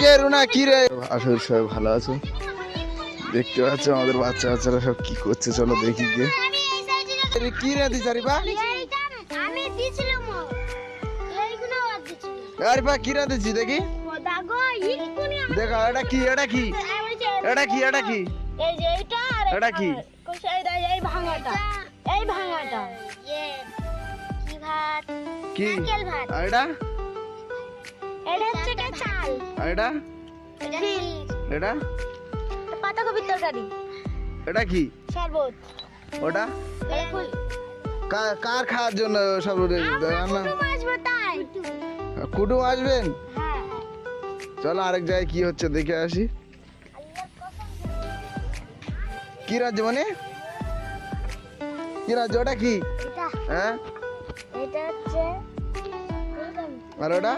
কে রুনা কি রে? আসলে সবাই ভালো আছো? দেখতে পাচ্ছ আমাদের বাচ্চা বাচ্চারা সব কি করছে, চলো দেখি গিয়ে। কি রে দিছ রিপা? আমি দিছিলাম এইগুলো দিছি। রিপা কি রে দিছি দেখি? দাগো ইকুনি দেখা এটা কি এটা কি এটা কি এটা কি এই যে এইটা আর এটা কি? কোথায়টা এই ভাঙাটা কি ভাত কি নারকেল ভাত। আর এটা এটা হচ্ছে কে চাল আর এটা এটা এটা পাতাকপির তরকারি এটা কি শরবত ওটা এটা ফুল কার খাওয়ার জন্য সব রান্না? আসবে তাই কুটুম আসবেন? হ্যাঁ চলো আরেক জায়গায় কি হচ্ছে দেখে আসি। কি রাজ্য মানে কি রাজ্য ওটা কি? এটা হ্যাঁ এটা হচ্ছে আর ওটা